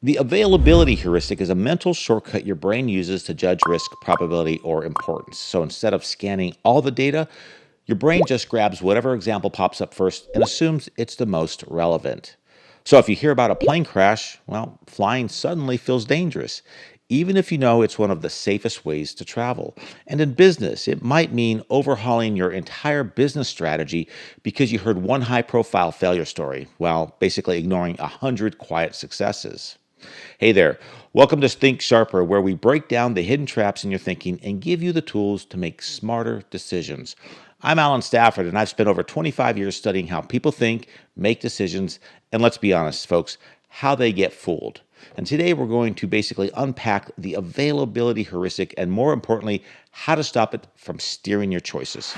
The availability heuristic is a mental shortcut your brain uses to judge risk, probability, or importance. So instead of scanning all the data, your brain just grabs whatever example pops up first and assumes it's the most relevant. So if you hear about a plane crash, well, flying suddenly feels dangerous, even if you know it's one of the safest ways to travel. And in business, it might mean overhauling your entire business strategy because you heard one high-profile failure story, while basically ignoring 100 quiet successes. Hey there, welcome to Think Sharper, where we break down the hidden traps in your thinking and give you the tools to make smarter decisions. I'm Alan Stafford, and I've spent over 25 years studying how people think, make decisions, and let's be honest, folks, how they get fooled. And today we're going to basically unpack the availability heuristic and, more importantly, how to stop it from steering your choices.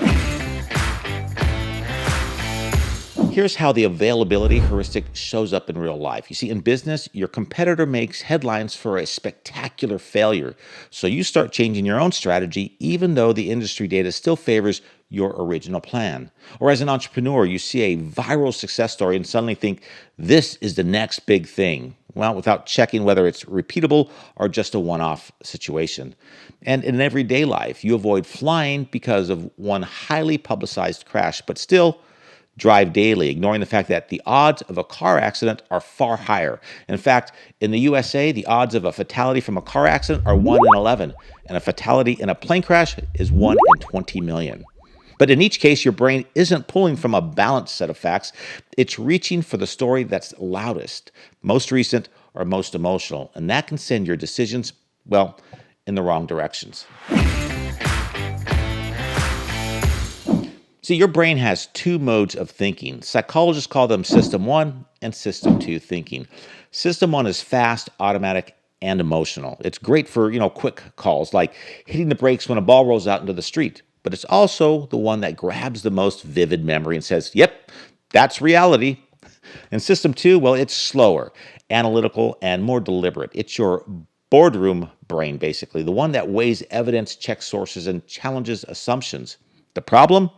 Here's how the availability heuristic shows up in real life. You see, in business, your competitor makes headlines for a spectacular failure. So you start changing your own strategy, even though the industry data still favors your original plan. Or as an entrepreneur, you see a viral success story and suddenly think, this is the next big thing. Well, without checking whether it's repeatable or just a one-off situation. And in everyday life, you avoid flying because of one highly publicized crash, but still drive daily, ignoring the fact that the odds of a car accident are far higher. In fact, in the USA, the odds of a fatality from a car accident are 1 in 11, and a fatality in a plane crash is 1 in 20 million. But in each case, your brain isn't pulling from a balanced set of facts. It's reaching for the story that's loudest, most recent, or most emotional, and that can send your decisions, well, in the wrong directions. See, your brain has two modes of thinking. Psychologists call them System 1 and System 2 thinking. System 1 is fast, automatic, and emotional. It's great for, quick calls, like hitting the brakes when a ball rolls out into the street. But it's also the one that grabs the most vivid memory and says, yep, that's reality. And System 2, well, it's slower, analytical, and more deliberate. It's your boardroom brain, basically, the one that weighs evidence, checks sources, and challenges assumptions. The problem?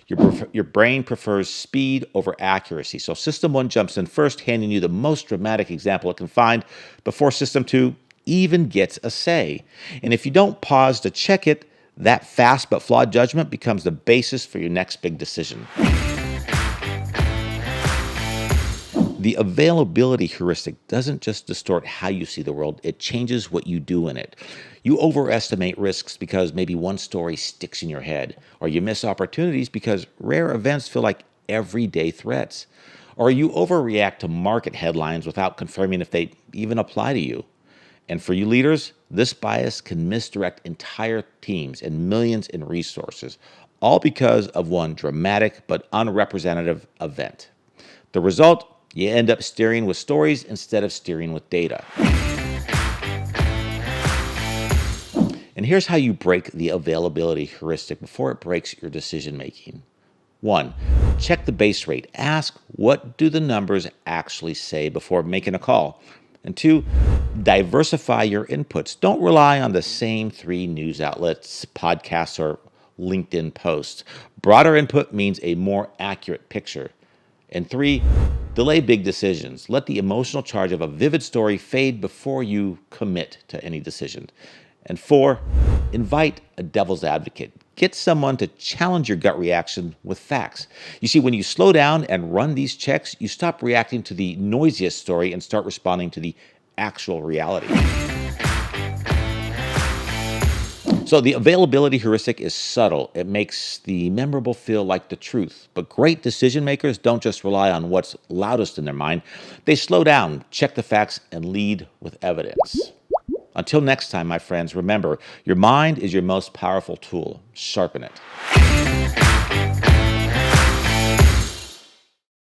Your brain prefers speed over accuracy. So System 1 jumps in first, handing you the most dramatic example it can find before System 2 even gets a say. And if you don't pause to check it, that fast but flawed judgment becomes the basis for your next big decision. The availability heuristic doesn't just distort how you see the world, it changes what you do in it. You overestimate risks because maybe one story sticks in your head, or you miss opportunities because rare events feel like everyday threats, or you overreact to market headlines without confirming if they even apply to you. And for you leaders, this bias can misdirect entire teams and millions in resources, all because of one dramatic but unrepresentative event. The result? You end up steering with stories instead of steering with data. And here's how you break the availability heuristic before it breaks your decision making. 1. Check the base rate. Ask, what do the numbers actually say before making a call? And 2, diversify your inputs. Don't rely on the same 3 news outlets, podcasts, or LinkedIn posts. Broader input means a more accurate picture. And 3, delay big decisions. Let the emotional charge of a vivid story fade before you commit to any decision. And 4, invite a devil's advocate. Get someone to challenge your gut reaction with facts. You see, when you slow down and run these checks, you stop reacting to the noisiest story and start responding to the actual reality. So the availability heuristic is subtle. It makes the memorable feel like the truth. But great decision makers don't just rely on what's loudest in their mind. They slow down, check the facts, and lead with evidence. Until next time, my friends, remember, your mind is your most powerful tool. Sharpen it.